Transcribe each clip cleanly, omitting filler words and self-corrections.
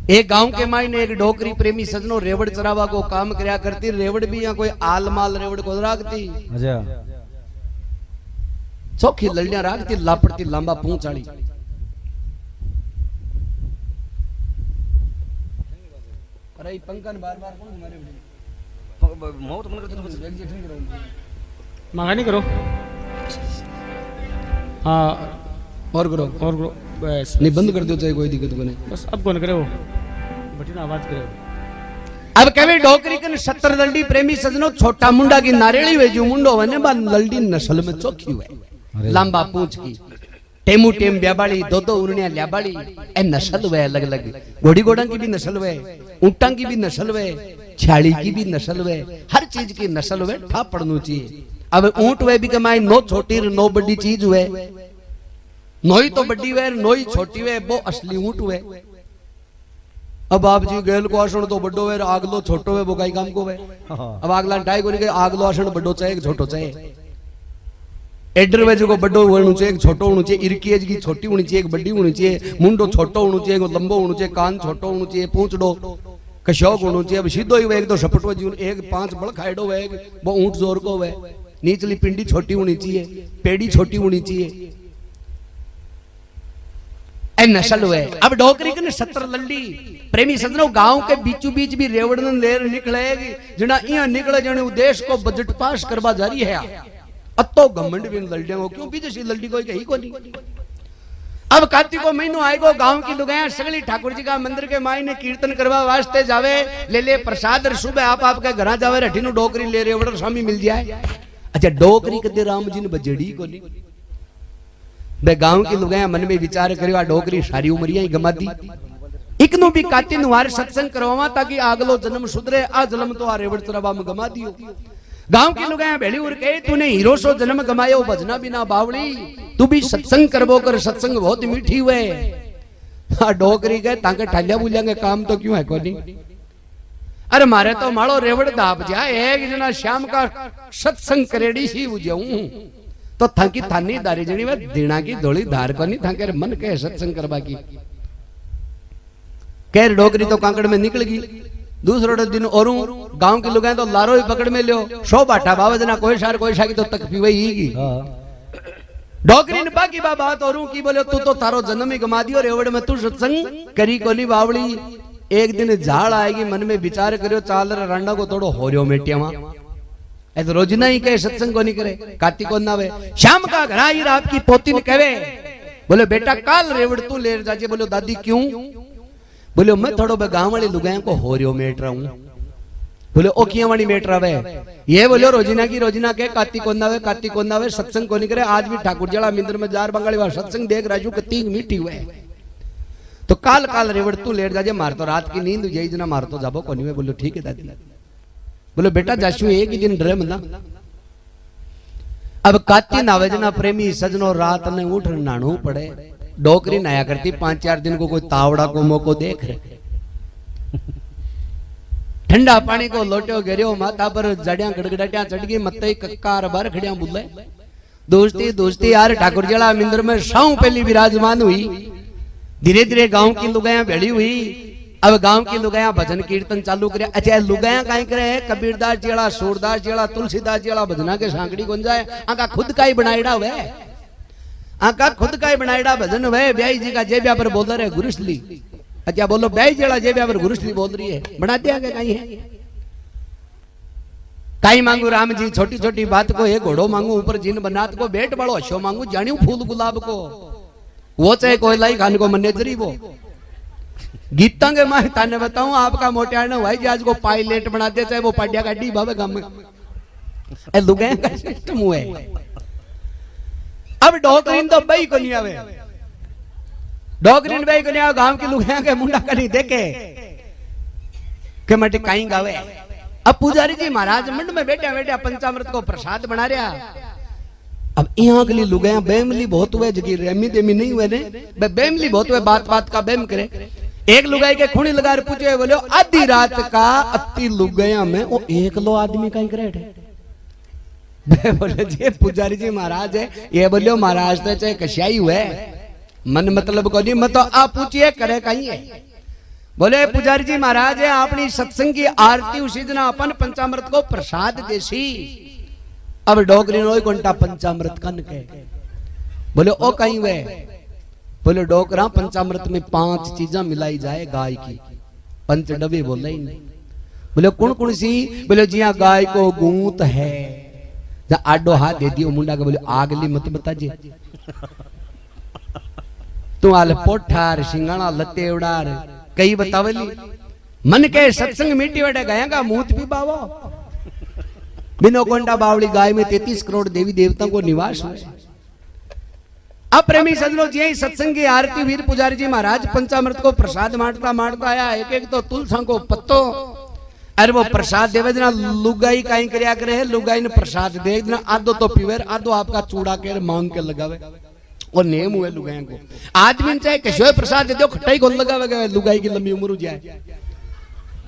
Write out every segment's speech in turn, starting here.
एक गांव के मायने एक डोकरी प्रेमी सजनो रेवड़ चरावा को काम करया करती। रेवड़ भी यहाँ कोई आल माल रेवड़ को राखती, चौखी लड़िया राखती, लापड़ती लंबा पूंछ वाली। अरे पंकन बार-बार कौन मारे मौत मन करते तो एग्जिट नहीं करो, मांगा नहीं करो। हाँ और करो बस नहीं बंद कर दो, चाहे कोई दिक्कत बने। बस अब कौन करे वो बटी ना आवाज करे। अब कभी डोकरी कन 70 लंडी प्रेमी सजनो छोटा मुंडा की नारेली वेजू मुंडो वने बा लंडी नस्ल में चौखी हुए, लंबा पूंछ की, टेमू टेम ब्याबाड़ी, दो उरनिया ल्याबाड़ी, ए नस्ल वे अलग अलग। घोड़ी घोड़ा की भी नस्ल वे, ऊंटा की भी नस्ल वे, छाड़ी की भी नस्ल वे, हर चीज की नस्ल वे ठा पड़नू चाहिए। अब ऊंट वे भी कमाए नो छोटी नो बड़ी चीज हुए, नोई तो बड़ी वे नोई छोटी वे, वो असली ऊंट हुए। अब आप जी गेल को आसन तो बड़ो वे, आगलो छोटो वे, वो काई काम को वे। अब आगला टाई को नहीं आगलो आसन बड़ो चाहे छोटो चाहे, एडर वे जो बड़ो होना चाहिए, छोटो होना चाहिए, इरकी एज की छोटी होनी चाहिए, एक बड़ी होनी चाहिए, मुंडो छोटो होना चाहिए, लंबो होना चाहिए, कान छोटो होना चाहिए, पूंछड़ो कशौक होना चाहिए। अब सीधो ही वे एक दो सपटो जीवन एक 5 बड़ खाइडो वे, वो ऊंट जोर को वे। नीचली पिंडी छोटी होनी चाहिए, पेड़ी छोटी होनी चाहिए, ए नस्ल हुए। अब डोकरी के 70 लंडी प्रेमी सजनो गांव के बीचों बीच भी रेवड़न लेर निकलेगी, जना इया निकले जने उद्देश को बजट पास करवा जारी है। अतो घमंड भी लड़िया को क्यों बीजे सी लड़ी कोई कहीं को नहीं। अब कार्तिक को महीनो आएगो, गांव की लुगाया सगली ठाकुर जी का मंदिर के मायने कीर्तन करवा वास्ते जावे, ले प्रसाद सुबह आप के घर जावे, रठीनु डोकरी ले रेवड़ स्वामी मिल जाए। अच्छा डोकरी कदे राम जी ने बजड़ी को नहीं। बे गांव की लुगाया मन में विचार करियो, आ डोकरी सारी उमरिया ही गमा दी। इकनु भी काती नुहार सत्संग करवावा ताकि आगलो जन्म सुधरे, आ जन्म तो आ रेवड़ चरावा में गमा दियो। गांव की लुगाया भेड़ी उड़ के तूने हीरो सो जन्म गमायो, भजना बिना बावड़ी, तू भी सत्संग करबो कर, सत्संग बहुत मीठी हुए। आ डोकरी गए ताके ठालिया बुलियांगे काम तो क्यों है कोनी। अरे मारे तो माड़ो रेवड़ दाब जाए, एक जना श्याम का सत्संग करेड़ी सी बुझाऊं तो थाकी थानी दारी जणी वे दिना की धोली धार कोनी थाके मन के सत्संग करबा की। कैर डोकरी तो कांकड़ में निकल गई। दूसरो दिन और गांव के लोग तो लारो ही पकड़ में लियो, 100 बाटा बावजना कोई सार की तो तक पीवे ही। डोकरी ने बाकी बात और की बोले तू तो तारो जन्म ही गमा दियो, रेवड़ में तू सत्संग करी कोनी बावड़ी। एक दिन झाड़ आएगी, मन में विचार करियो चाल रांडा को तोड़ो होरियो मेटिया ऐसे रोजना ही कहे सत्संग को नहीं करे, कार्तिक को ना वे। शाम का घर आई रात की पोती ने कहे बोले बेटा काल रेवड़ तू ले जाजे। बोलो दादी क्यों? बोले मैं थोड़ो गांव वाली लुगाया को होरियो मेट रहा हूं। बोले ओ किया वाली मेट रहा है ये? बोलो रोजिना की रोजिना के कार्तिक को ना वे सत्संग को नहीं करे। आज भी ठाकुर जड़ा मिंदर में जार बंगाली वाला सत्संग देख राजू कती मीठी हुए तो काल काल रेवड़ तू लेट जाजे, मार तो रात की नींद यही जना मार तो जाबो कोनी में। बोलो ठीक है दादी। बोलो बेटा जाशु एक ही दिन डरे मना। अब काती नावेजना प्रेमी सजनो रात ने उठ नाणू पड़े, डोकरी नया करती 5-4 दिन को कोई तावड़ा को मौको देख रहे। ठंडा पानी को लोटो गिरियो माथा पर, जड़िया गड़गड़ाटिया चढ़ गई, मत्ते कक्कार बार खड़िया बुले। दोस्ती दोस्ती यार ठाकुर जड़ा मिंदर में साऊ पहली विराजमान हुई। धीरे धीरे गांव की लुगाया भेड़ी हुई। अब गांव की लुगाया भजन कीर्तन चालू करे। अच्छा लुगाया कहीं करे कबीरदास जेड़ा, सूरदास जेड़ा, तुलसीदास जेड़ा भजना के सांकड़ी गुन जाए। आका खुद का ही बनाईड़ा हुए, आका खुद का ही बनाईड़ा भजन हुए। ब्याई जी का जेबिया पर बोल रहे गुरुसली। अच्छा बोलो ब्याई जेड़ा जेबिया पर गुरुसली बोल रही है, बना दिया क्या कहीं है? कहीं मांगू राम जी छोटी छोटी बात को, एक घोड़ो मांगू ऊपर जिन बनात को, बेट बड़ो अशो मांगू जानियो फूल गुलाब को। वो चाहे कोई लाई खान को मनेजरी वो गीता के मारे ताने बताऊं आपका मोटिया ने भाई जी आज को पायलट बना दे, चाहे वो पाडिया गाड़ी बाबे गांव में ए लुगाया का सिस्टम हुए। अब डोकरीन तो बई को नहीं आवे, डोकरीन बई को नहीं आवे। गांव के लुगाया के मुंडा का नहीं देखे के मटे कहीं गावे। अब पुजारी जी महाराज मंड में बैठा बैठा पंचामृत को प्रसाद बना रहा। अब यहाँ के लिए लुगाया बेमली बहुत हुए, जगी रेमी देमी नहीं हुए ने, बेमली बहुत हुए, बात बात का बेम करे। एक लुगाई के खूनी लगा पूछे, बोलो आधी रात का अति लुगाया में वो एक लो आदमी कहीं करे। बोले जी पुजारी जी महाराज है ये। बोलियो महाराज तो चाहे कश्याई हुए मन मतलब को नहीं, मैं तो आप पूछिए करे कहीं है। बोले पुजारी जी महाराज है अपनी सत्संग की आरती उसी दिन अपन पंचामृत को प्रसाद देसी। अब डोगरी नो कोंटा पंचामृत कन के बोले ओ कहीं वे बोले डोकरा पंचामृत में 5 चीजा मिलाई जाए गाय की, पंच डबे बोले ही नहीं। बोले कौन कौन सी? बोले जिया गाय को गूंत है जा आडो हाथ दे दियो मुंडा के। बोले आगली मत बता जी तू आल पोठार सिंगाना लते उड़ार कई बतावली मन के सत्संग मीठी वटे गया का मूत भी बावो। बिनो कोंडा बावली गाय में 33 करोड़ देवी देवताओं को निवास है। अब प्रेमी सजनों जी सत्संग की आरती वीर पुजारी जी महाराज पंचामृत को प्रसाद मारता मारता आया। एक एक तो तुलसा को पत्तो अरे वो प्रसाद देवे जना लुगाई काई करया करे है। लुगाई ने प्रसाद दे जना आधो तो पीवे आधो आपका चूड़ा के मांग के लगावे और नेम हुए लुगाई को। आदमी चाहे कशो प्रसाद दे दो खटाई को लगावे लुगाई की लंबी उम्र हो जाए।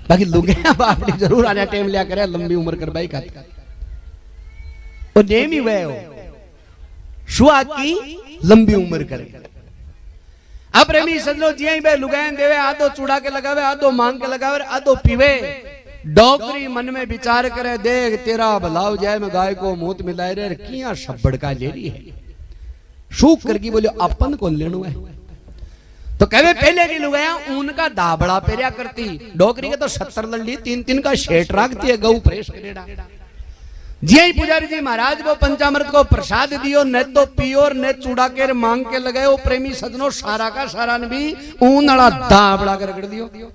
बाकी लुगाई बाप जरूर आने टाइम लिया करे लंबी उम्र कर भाई खाती और नेम ही हुए हो शुआ की लंबी उम्र करे। अब प्रेमी सजनो जी बे लुगायन देवे आधो चूड़ा के लगावे आधो मांग के लगावे आधो पीवे। डोकरी मन में विचार करे देख तेरा भलाव जाए मैं गाय को मूत मिलाए रे किया शब्बड़ का ले रही है शूक करके। बोले अपन को लेनु है तो कहे पहले की लुगाया उनका दाबड़ा पेरिया करती। डोकरी के तो 70 लंडी 3-3 का शेट रखती है गऊ फ्रेश करेड़ा। जी पुजारी जी महाराज वो पंचामृत को प्रसाद दियो न तो पियो न चूड़ा के मांग के लगाए। वो प्रेमी सजनों सारा का सारा ने भी ऊन अड़ा दाबड़ा कर रगड़ दियो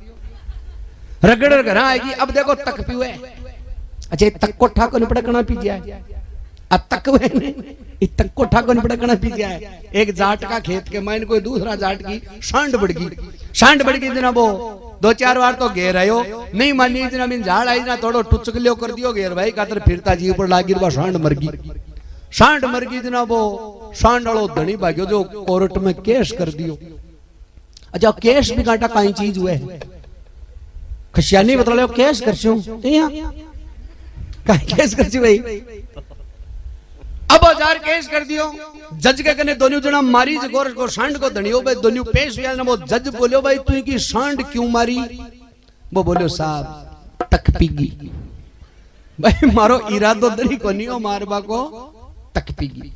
रगड़ घर आएगी। अब देखो तक पियो अच्छा तक को ठाको निपड़कना पी जाए तक तक को ठाको निपड़कना पी जाए। एक जाट का खेत के माइन कोई दूसरा जाट की सांड बढ़ गई जना वो 2-4 बार तो घेर आयो नहीं मानी जना बिन झाड़ आई ना थोड़ो टुचक लियो कर दियो घेर भाई कातर फिरता जी ऊपर लागी बा सांड मर गई जना वो सांड वालो धनी भाग्यो जो कोर्ट में केस कर दियो। अच्छा केस भी काटा कई चीज हुए खशियानी बता लो केस करछो कई केस करछी भाई। अब 1000 केस कर दियो जज के कने दोनों जना मारी गोर को सांड को धनियो भाई दोनों पेश हुआ ना। वो जज बोलो भाई तू की सांड क्यों मारी? वो बोलो साहब तक पीगी भाई मारो इरादो दरी को नहीं हो मारबा को तक पीगी।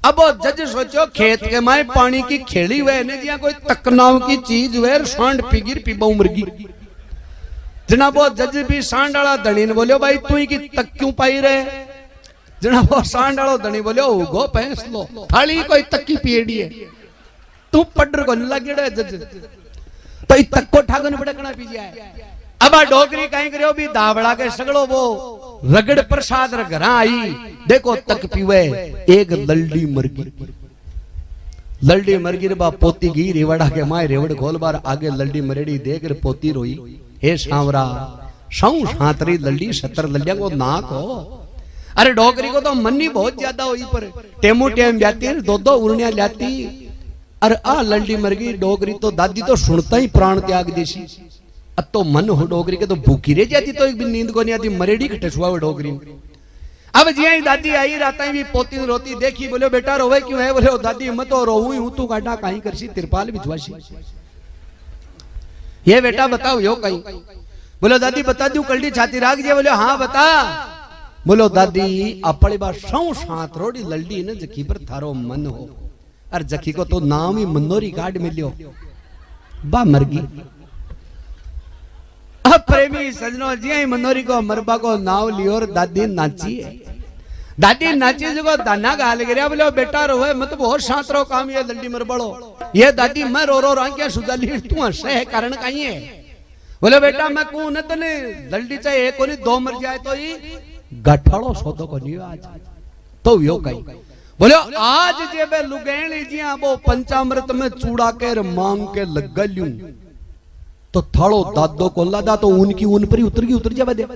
अब वो जज सोचो खेत के माए पानी की खेड़ी हुए ने जिया कोई तक नाव की चीज हुए सांड पीगी पीबा उमरगी। जनाब वो जज भी सांड वाला धनी ने बोलो भाई तू की तक क्यों पाई रहे? जनाब वो सांड वालो धनी बोलो गो भैंस लो थाली कोई तक्की पीड़ी है तू पड्डर को नहीं लगे जज तो तक को ठाको ने पड़कना पी जाए। अब आ डोगरी कहीं करो भी दावड़ा के सगड़ो वो रगड़ प्रसाद घर आई देखो तक पीवे एक लल्डी मरगी रे बा पोती गी रेवड़ा के माए रेवड़ खोल बार आगे लल्डी मरेड़ी देख रे पोती रोई हे सांवरा सौ सातरी लल्डी 70 लल्डिया को नाक हो। अरे डोगरी को तो मन्नी बहुत ज्यादा हुई पर टेमो टेम जाती दो उड़निया लाती। अरे आ लल्डी मर गई डोगरी तो दादी तो सुनता ही प्राण त्याग देसी। अब तो मन हो डोगरी के तो भूखी रह जाती तो एक भी नींद को नहीं आती मरेड़ी खटसुआ डोगरी। अब जी दादी आई रात भी पोती रोती देखी बोले बेटा रोवे क्यों है? बोले दादी मैं तो रोऊ हूं तू काटा कहीं करसी तिरपाल बिछवासी ये बेटा बताओ यो कहीं? बोलो दादी बता दू कल्डी छाती राख दिया। बोले हाँ बता। बोलो दादी अपने बार सौ सात रोड़ी लल्डी ने जखी पर थारो मन हो और जखी को तो नाम ही मनोरी कार्ड मिलियो बा मरगी। अब प्रेमी सजनो जी मनोरी को मरबा को नाव लियो और दादी नाची है। दादी नाची जो दाना गाल गिरा। बोले बेटा रोए मत बहुत शांत रहो काम ये लल्डी मर बड़ो ये दादी मैं रो आंखें सुजाली तू हंसे है कारण कहीं है? बोले बेटा मैं कू न तने लल्डी चाहे एक कोनी 2 मर जाए तो ही गठाड़ो सौदो को नहीं आज तो यो कहीं। बोले आज जे बे लुगेणी जिया वो पंचामृत में चूड़ा के मांग के लगल्यू तो थाड़ो दादो को लादा तो उनकी ऊन पर ही उतर जावे दे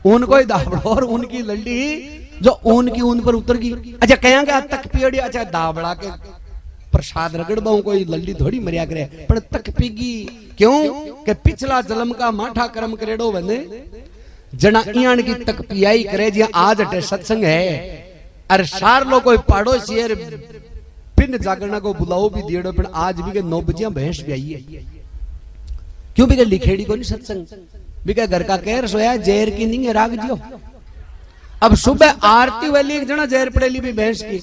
उनको ही दाबड़ो और उनकी लल्डी जो ऊन की ऊन पर उतर गई। अच्छा कहेंगे तक पियड़ी अच्छा दाबड़ा के प्रसाद रगड़बाऊ कोई लल्डी थोड़ी मरिया करे पर तक पीगी क्यों के पिछला जन्म का माठा कर्म करेड़ो बने जना इयान की तक पियाई करे जी आज अटे सत्संग है। अरे सार लो कोई पड़ोसी है पिंड जागरना को बुलाओ भी दिएड़ो पर आज भी के 9 बजे भैंस भी आई है क्यों भी लिखेड़ी को नहीं सत्संग भी घर का कहर सोया जहर की नहीं है राग जियो। अब सुबह आरती वाली एक जना जहर पड़ेली भी भैंस की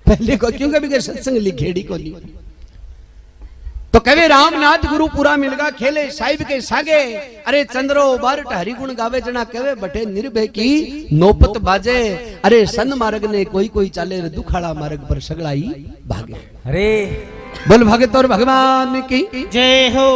पहले को क्यों भी सत्संग लिखेड़ी को नहीं। तो कवे रामनाथ गुरु पूरा मिलगा खेले साहिब के सागे अरे चंद्रो बारट हरि गुण गावे जना कवे बटे निर्भय की नौपत बाजे अरे सन मार्ग ने कोई कोई चाले रे दुखाड़ा मार्ग पर सगड़ाई भागे। अरे बोल भगत और भगवान की जय हो।